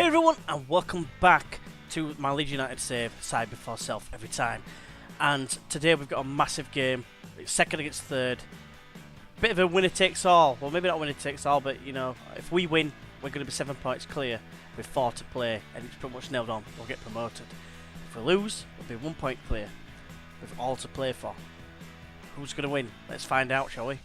Hey everyone, and welcome back to my Leeds United save, side before self every time. And today we've got a massive game. It's second against third. Bit of a winner takes all. Well, maybe not winner takes all, but you know, if we win, we're going to be 7 points clear with 4 to play, and it's pretty much nailed on. We'll get promoted. If we lose, we'll be 1 point clear with all to play for. Who's going to win? Let's find out, shall we?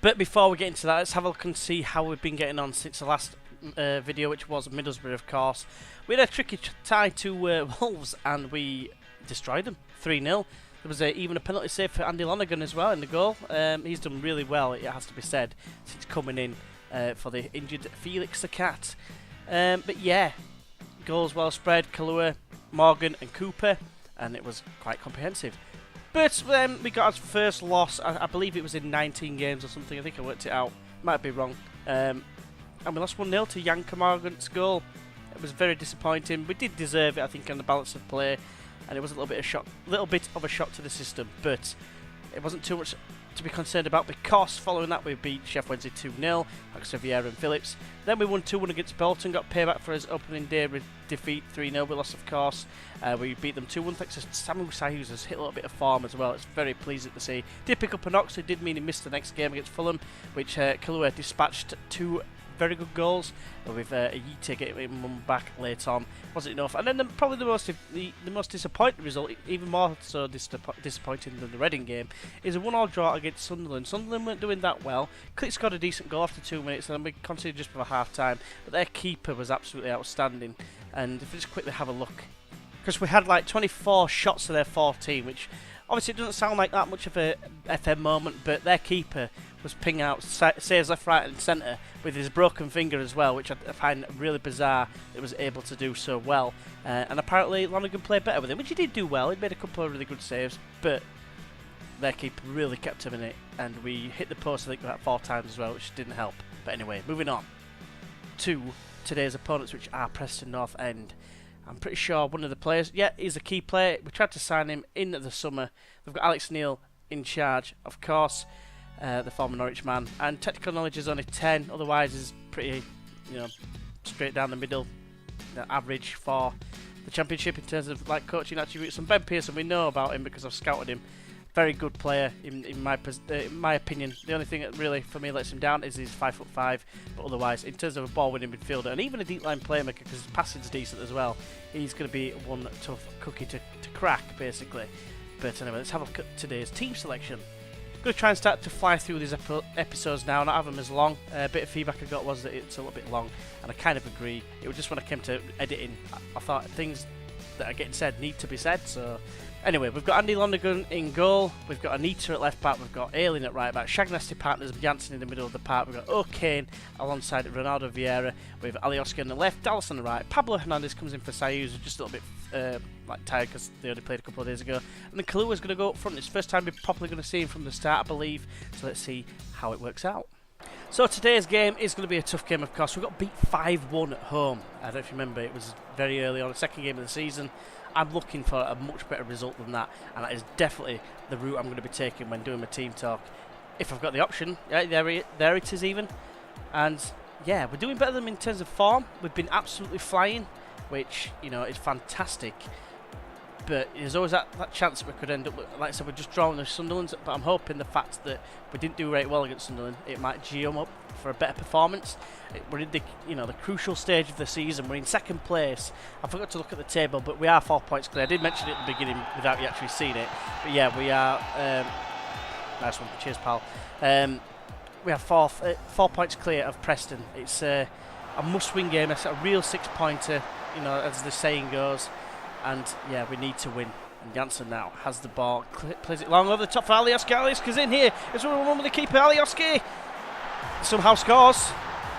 But before we get into that, let's have a look and see how we've been getting on since the last video, which was Middlesbrough, of course. We had a tricky tie to Wolves, and we destroyed them 3-0. There was even a penalty save for Andy Lonergan as well in the goal. He's done really well, it has to be said, since coming in for the injured Felix the Cat. But yeah, goals well spread, Kalua, Morgan and Cooper, and it was quite comprehensive. But we got our first loss, I believe it was in 19 games or something. I think I worked it out, might be wrong. And we lost 1-0 to Jan Camargant's goal. It was very disappointing. We did deserve it, I think, on the balance of play, and it was a little bit of a shock to the system. But it wasn't too much to be concerned about, because following that we beat Sheff Wednesday 2-0, thanks to Vieira and Phillips. Then we won 2-1 against Bolton, got payback for his opening day defeat 3-0. We lost, of course. We beat them 2-1 thanks to Samu Sayus has hit a little bit of form as well. It's very pleasing to see. Did pick up an ox, it did mean he missed the next game against Fulham, which Kalua dispatched 2 very good goals, with Ayita getting one back late on. Wasn't enough. And then probably the most disappointing result, even more so disappointing than the Reading game, is a 1-1 draw against Sunderland. Sunderland weren't doing that well. Click scored a decent goal after 2 minutes, and then we continued just before half time. But their keeper was absolutely outstanding. And if we just quickly have a look, because we had like 24 shots to their 14, which obviously it doesn't sound like that much of a FM moment, but their keeper was pinging out saves left, right and centre with his broken finger as well, which I find really bizarre that he was able to do so well. And apparently Lonergan played better with him, which he did do well. He made a couple of really good saves, but their keeper really kept him in it, and we hit the post I think about 4 times as well, which didn't help. But anyway, moving on to today's opponents, which are Preston North End. I'm pretty sure one of the players, yeah, he's a key player. We tried to sign him in the summer. They've got Alex Neil in charge, of course, the former Norwich man, and technical knowledge is only 10. Otherwise, is pretty, you know, straight down the middle, average for the Championship in terms of like coaching attributes. And Ben Pearson, we know about him because I've scouted him. Very good player in my opinion. The only thing that really for me lets him down is he's 5'5", but otherwise in terms of a ball-winning midfielder and even a deep line playmaker, because his passing's decent as well, he's going to be one tough cookie to crack basically. But anyway, let's have a look at today's team selection. I'm going to try and start to fly through these episodes now, not have them as long. A bit of feedback I got was that it's a little bit long, and I kind of agree. It was just when I came to editing, I thought things that are getting said need to be said, so anyway, we've got Andy Lonergan in goal, we've got Anita at left back, we've got Ailing at right back, Shagnasty partners, Janssen in the middle of the park, we've got O'Kane alongside Ronaldo Vieira, with Alioski on the left, Dallas on the right, Pablo Hernandez comes in for Sayus, who's just a little bit tired because they only played a couple of days ago, and then Kalua's going to go up front. It's the first time we're probably going to see him from the start, I believe, so let's see how it works out. So today's game is going to be a tough game, of course. We got beat 5-1 at home. I don't know if you remember, it was very early on, the second game of the season. I'm looking for a much better result than that, and that is definitely the route I'm going to be taking when doing my team talk. If I've got the option, yeah, there it is even. And yeah, we're doing better than them in terms of form. We've been absolutely flying, which, you know, is fantastic. But there's always that chance that we could end up, like I said, we're just drawing the Sunderland. But I'm hoping the fact that we didn't do very well against Sunderland, it might gee them up for a better performance. We're in the crucial stage of the season. We're in second place. I forgot to look at the table, but we are 4 points clear. I did mention it at the beginning without you actually seeing it. But yeah, we are. Nice one, cheers, pal. We are 4 points clear of Preston. It's a must-win game. It's a real 6-pointer, you know, as the saying goes. And yeah, we need to win. And Janssen now has the ball, plays it long over the top for Alioski. Alioski's in here. It's 1-1 with the keeper. Alioski somehow scores.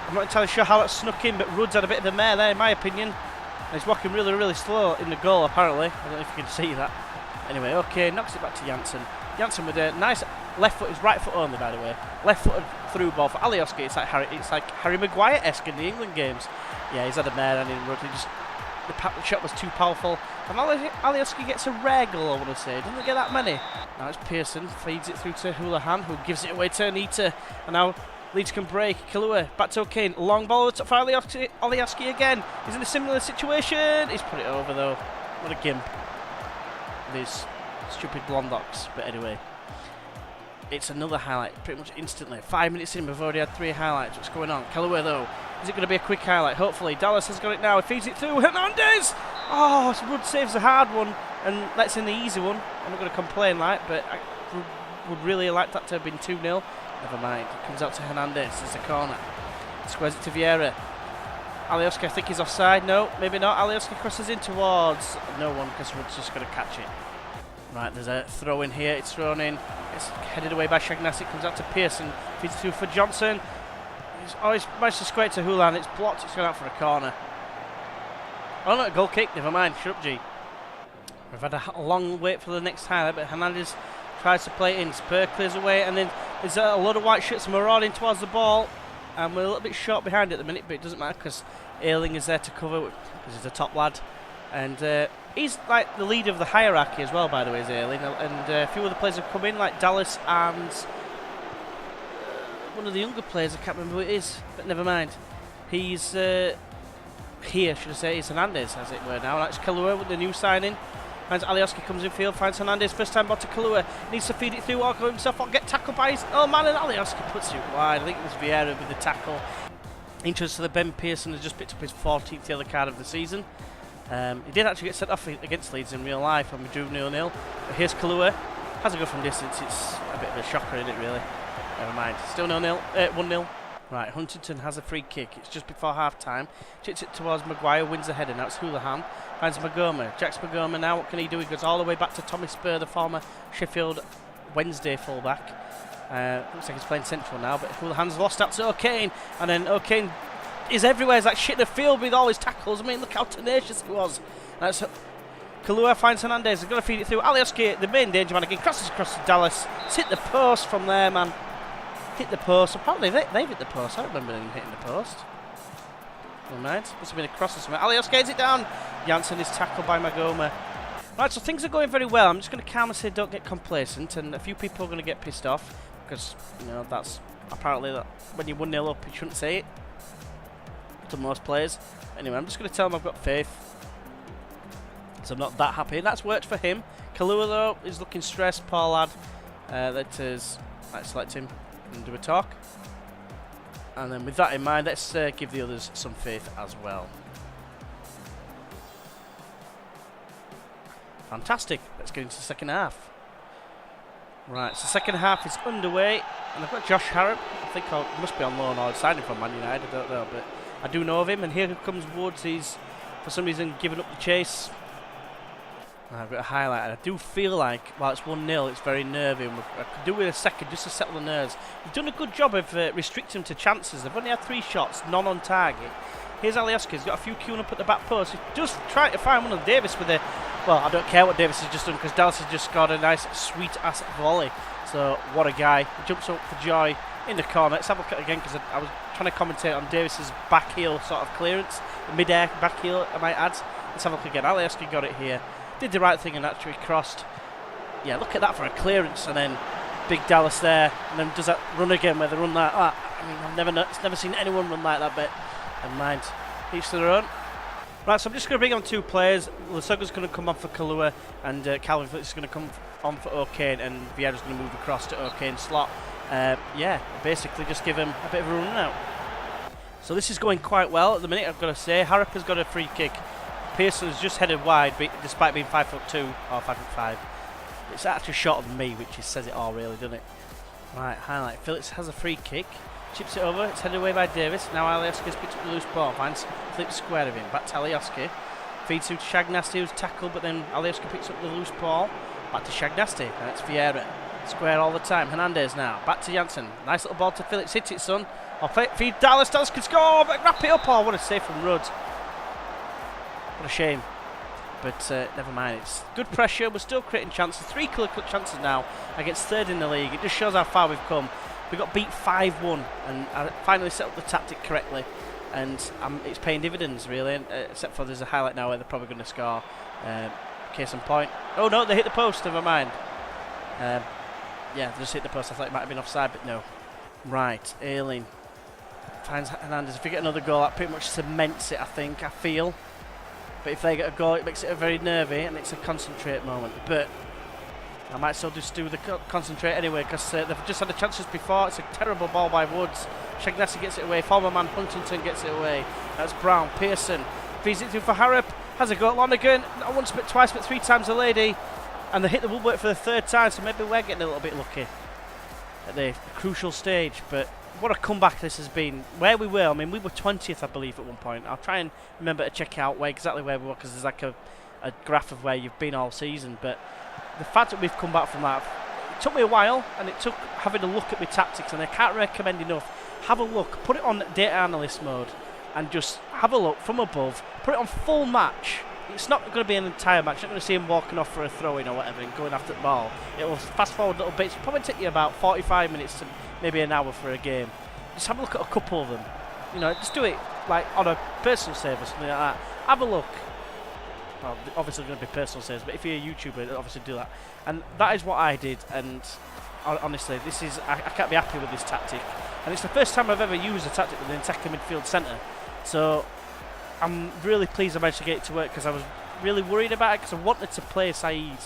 I'm not entirely sure how that snuck in, but Rudd's had a bit of a mare there, in my opinion. And he's walking really, really slow in the goal, apparently. I don't know if you can see that. Anyway, okay, knocks it back to Janssen. Janssen with a nice left foot, his right foot only, by the way. Left-footed through ball for Alioski. It's like Harry Maguire-esque in the England games. Yeah, he's had a mare and in Rudd. The shot was too powerful. And Alioski gets a rare goal, I want to say. Doesn't get that many. Now it's Pearson, feeds it through to Houlihan, who gives it away to Anita. And now Leeds can break. Kalua back to O'Kane. Long ball for Alioski again. He's in a similar situation. He's put it over though. What a gimp. These stupid blonde locks. But anyway, it's another highlight pretty much instantly. 5 minutes in, we've already had 3 highlights. What's going on? Kalua though. Is it going to be a quick highlight? Hopefully. Dallas has got it now. He feeds it through. Hernandez! Oh, Wood saves a hard one and lets in the easy one. I'm not going to complain but I would really like that to have been 2-0. Never mind. It comes out to Hernandez. There's a corner. Squares it to Vieira. Alioski, I think he's offside. No, maybe not. Alioski crosses in towards no one because Wood's just going to catch it. Right, there's a throw in here. It's thrown in. It's headed away by Shagnassi. It comes out to Pearson. Feeds it through for Johnson. He's managed to square it to Hulan. It's blocked. It's gone out for a corner. Oh no, goal kick. Never mind. Shut up, G. We've had a long wait for the next highlight, but Hernandez tries to play it in. Spur clears away, and then there's a lot of white shirts marauding towards the ball. And we're a little bit short behind at the minute, but it doesn't matter because Ayling is there to cover because he's the top lad. And he's like the leader of the hierarchy as well, by the way, is Ayling. And a few other players have come in, like Dallas and one of the younger players. I can't remember who it is, but never mind. He's here, should I say. It's Hernandez, as it were now. That's Kalua with the new signing. Finds Alioski, comes in field, finds Hernandez, first time ball to Kalua, needs to feed it through, walk himself, or get tackled by his old man, and Alioski puts it wide. I think it was Vieira with the tackle. Interest to the Ben Pearson has just picked up his 14th yellow card of the season. He did actually get sent off against Leeds in real life when we drew 0-0. But here's Kalua, has a go from distance. It's a bit of a shocker, isn't it, really? Never mind. Still 0-0, 1-0. Right, Huntington has a free kick. It's just before half time. Chips it towards Maguire, wins the header. Now it's Houlihan. Finds Magoma. Jacks Magoma now. What can he do? He goes all the way back to Tommy Spur, the former Sheffield Wednesday fullback. Looks like he's playing central now, but Houlihan's lost out to O'Kane. And then O'Kane is everywhere. He's like shit in the field with all his tackles. I mean, look how tenacious he was. That's Kalua finds Hernandez. They're going to feed it through. Alioski, the main danger man again, crosses across to Dallas. It's hit the post from there, man. Hit the post. Apparently they've hit the post. I don't remember them hitting the post. Never mind. Must have been a cross or something. Alioski gets it down. Janssen is tackled by Magoma. Right, so things are going very well. I'm just going to calmly say don't get complacent, and a few people are going to get pissed off because, you know, that's apparently that when you're 1-0 up, you shouldn't say it to most players. Anyway, I'm just going to tell them I've got faith. So I'm not that happy. That's worked for him. Kalua, though, is looking stressed. Poor lad. Let's select him and do a talk. And then with that in mind, let's give the others some faith as well. Fantastic. Let's get into the second half. Right, so second half is underway. And I've got Josh Harrop. I think he must be on loan or signing from Man United. I don't know, but I do know of him. And here comes Woods. He's, for some reason, giving up the chase. I've got a highlight, and I do feel like while it's 1-0, it's very nervy, and I could do with a second just to settle the nerves. We've done a good job of restricting them to chances. They've only had 3 shots, none on target. Here's Alioski, he's got a few queuing up at the back post. He's just trying to find one of Davis with a, well, I don't care what Davis has just done because Dallas has just scored a nice sweet ass volley. So what a guy. He jumps up for joy in the corner. Let's have a look at it again because I was trying to commentate on Davis's back heel sort of clearance, mid-air back heel I might add. Let's have a look again. Alioski got it here. Did the right thing and actually crossed. Yeah, look at that for a clearance, and then big Dallas there, and then does that run again where they run like that. I mean, I've never seen anyone run like that, but never mind. Each to their own. Right, so I'm just going to bring on 2 players. Lasogga's going to come on for Kalua, and Calvin Phillips is going to come on for O'Kane, and Vieira's going to move across to O'Kane's slot. Yeah, basically just give him a bit of a run out. So this is going quite well at the minute, I've got to say. Harrop has got a free kick. Pearson's just headed wide, despite being 5'2" or 5'5". It's actually shorter than me, which says it all, really, doesn't it? Right, highlight. Phillips has a free kick, chips it over. It's headed away by Davis. Now Alioski's picked up the loose ball. Finds Phillips square of him. Back to Alioski. Feeds to Shagnasty, who's tackled, but then Alioski picks up the loose ball. Back to Shagnasty. Now it's Vieira. Square all the time. Hernandez now. Back to Janssen. Nice little ball to Phillips. Hit it, son. Or feed Dallas. Dallas can score. But wrap it up. Oh, what a save from Rhodes. What a shame, but never mind. It's good pressure. We're still creating chances. 3 clear-cut chances now against 3rd in the league. It just shows how far we've come. We got beat 5-1, and I finally set up the tactic correctly, and it's paying dividends really. Except for there's a highlight now where they're probably going to score. Case in point. Oh no, they hit the post. Never mind. Yeah, they just hit the post. I thought it might have been offside, but no. Right, Ayling finds Hernandez. If we get another goal, that pretty much cements it, I think, I feel. But if they get a goal, it makes it a very nervy, and it's a concentrate moment. But I might still just do the concentrate anyway, because they've just had the chances before. It's a terrible ball by Woods. Shagnessy gets it away. Former man Huntington gets it away. That's Brown. Pearson feeds it through for Harrop. Has a go at Lonergan. Not once, but twice, but 3 times a lady. And they hit the woodwork for the 3rd time, so maybe we're getting a little bit lucky at the crucial stage. But what a comeback this has been. Where we were, I mean, we were 20th, I believe, at one point. I'll try and remember to check out exactly where we were, because there's like a graph of where you've been all season. But the fact that we've come back from that, it took me a while, and it took having a look at my tactics, and I can't recommend enough. Have a look, put it on data analyst mode, and just have a look from above. Put it on full match. It's not going to be an entire match. You're not going to see him walking off for a throw-in or whatever and going after the ball. It will fast forward little bits. It'll probably take you about 45 minutes to maybe an hour for a game. Just have a look at a couple of them. You know, just do it like on a personal save or something like that. Have a look. Well, obviously going to be personal saves, but if you're a YouTuber, obviously do that. And that is what I did. And honestly, this is I can't be happy with this tactic. And it's the first time I've ever used a tactic with an attacking midfield centre. So I'm really pleased I managed to get it to work, because I was really worried about it, because I wanted to play Saeed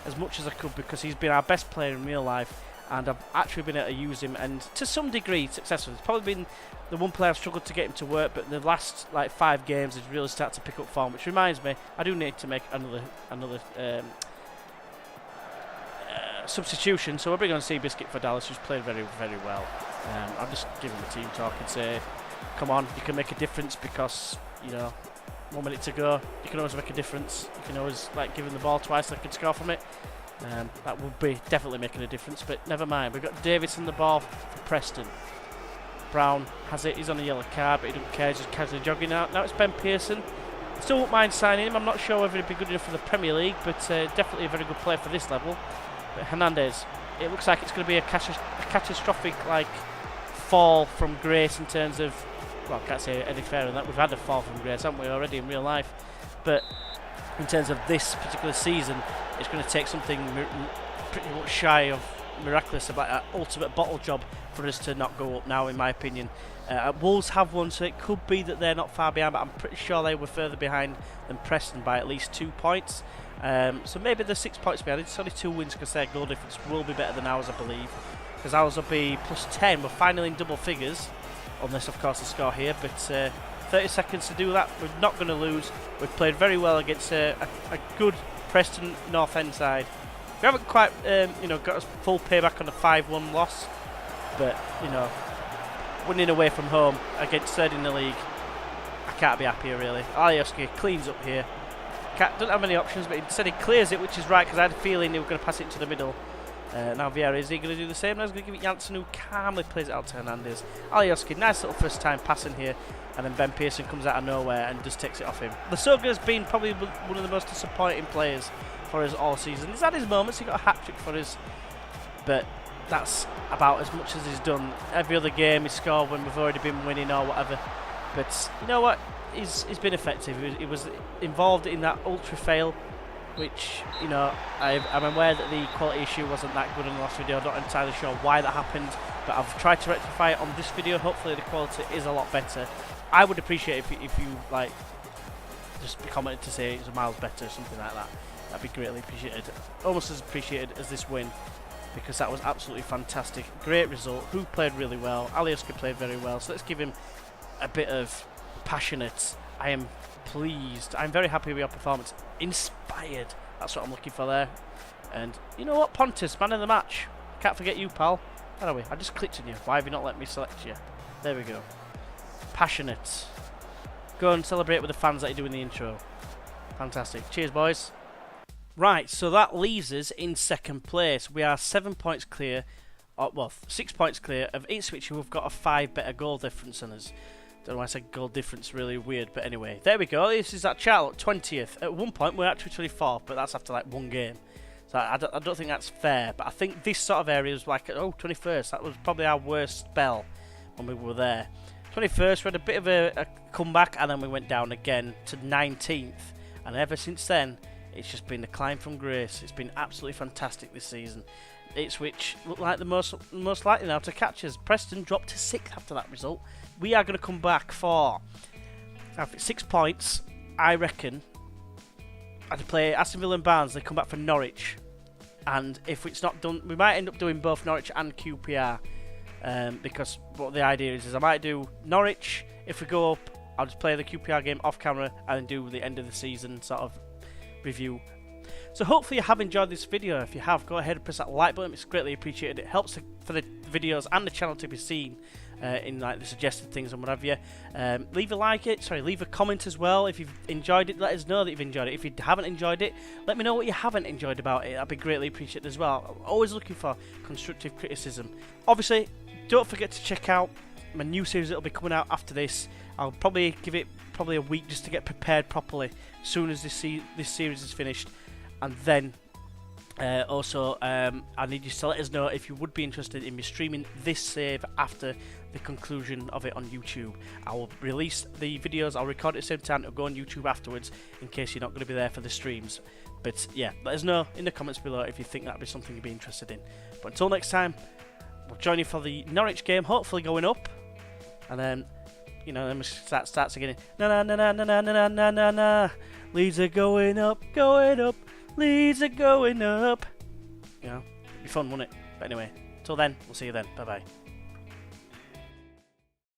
as much as I could, because he's been our best player in real life, and I've actually been able to use him, and to some degree successfully. It's probably been the one player I've struggled to get him to work, but in the last like 5 games he's really started to pick up form, which reminds me I do need to make another substitution. So we're bringing on Seabiscuit for Dallas, who's played very, very well. I'm just giving the team talk and say, come on, you can make a difference, because, you know, 1 minute to go, you can always make a difference. You can always, like, give him the ball twice, they can score from it. That would be definitely making a difference, but never mind. We've got Davis on the ball for Preston. Brown has it, he's on a yellow card, but he doesn't care, he's just casually jogging out. Now it's Ben Pearson. Still won't mind signing him. I'm not sure whether he'd be good enough for the Premier League, but definitely a very good player for this level. But Hernandez, it looks like it's going to be a catastrophic, like, fall from grace in terms of, well, I can't say any fairer than that. We've had a fall from grace, haven't we, already in real life? But in terms of this particular season, it's going to take something pretty much shy of miraculous, about an ultimate bottle job for us to not go up now, in my opinion. Wolves have won, so it could be that they're not far behind, but I'm pretty sure they were further behind than Preston by at least 2 points. So maybe they're 6 points behind. It's only 2 wins, because their goal difference will be better than ours, I believe. Because ours will be plus 10. We're finally in double figures, unless of course they score here. But 30 seconds to do that. We're not going to lose. We've played very well against a good Preston North End side. We haven't quite got a full payback on the 5-1 loss, but winning away from home against third in the league, I can't be happier really. Alioski cleans up here. Don't have many options, but instead he clears it, which is right, because I had a feeling he was going to pass it to the middle. Now Vieira, is he going to do the same? Now he's going to give it Janssen, who calmly plays it out to Hernandez. Alioski, nice little first time passing here, and then Ben Pearson comes out of nowhere and just takes it off him. Lasogga has been probably one of the most disappointing players for us all season. He's had his moments, he got a hat-trick for us, but that's about as much as he's done. Every other game he scored when we've already been winning or whatever. But you know what? He's been effective. He was involved in that ultra fail, which, I'm aware that the quality issue wasn't that good in the last video. I'm not entirely sure why that happened, but I've tried to rectify it on this video. Hopefully the quality is a lot better. I would appreciate if you like just commented to say it's miles better or something like that. That'd be greatly appreciated. Almost as appreciated as this win, because that was absolutely fantastic. Great result. Who played really well? Alioski played very well. So let's give him a bit of passionate. I am pleased. I'm very happy with your performance. Inspired. That's what I'm looking for there. And you know what? Pontus, man of the match. Can't forget you, pal. Where are we? I just clicked on you. Why have you not let me select you? There we go. Passionate. Go and celebrate with the fans that you do in the intro. Fantastic. Cheers, boys. Right, so that leaves us in second place. We are 7 points clear, 6 points clear of Ipswich, who have got a 5 better goal difference than us. Don't know why I said goal difference, really weird, but anyway. There we go, this is that chart, 20th. At one point we're actually 24th, but that's after like one game. So I don't think that's fair, but I think this sort of area was like, 21st. That was probably our worst spell when we were there. 21st, we had a bit of a comeback, and then we went down again to 19th. And ever since then, it's just been the climb from grace. It's been absolutely fantastic this season. Ipswich look like the most likely now to catch us. Preston dropped to 6th after that result. We are going to come back for 6 points. I reckon I'd play Aston Villa and Barnes. They come back for Norwich, and if it's not done, we might end up doing both Norwich and QPR, because what the idea is I might do Norwich. If we go up, I'll just play the QPR game off camera and then do the end of the season sort of review. So hopefully you have enjoyed this video. If you have, go ahead and press that like button. It's greatly appreciated. It helps for the videos and the channel to be seen in like the suggested things and whatever. Leave a comment as well if you've enjoyed it. Let us know that you've enjoyed it. If you haven't enjoyed it, let me know what you haven't enjoyed about it. That'd be greatly appreciated as well. I'm always looking for constructive criticism. Obviously, don't forget to check out my new series that'll be coming out after this. I'll probably give it a week just to get prepared properly as soon as this series is finished. And then I need you to let us know if you would be interested in me streaming this save after the conclusion of it on YouTube. I will release the videos, I'll record it at the same time, it'll go on YouTube afterwards in case you're not going to be there for the streams. But yeah, let us know in the comments below if you think that'd be something you'd be interested in. But until next time, we'll join you for the Norwich game, hopefully going up. And then, then we starts again. Na. Leeds are going up. Leeds are going up. It'd be fun, wouldn't it? But anyway, till then, we'll see you then. Bye bye.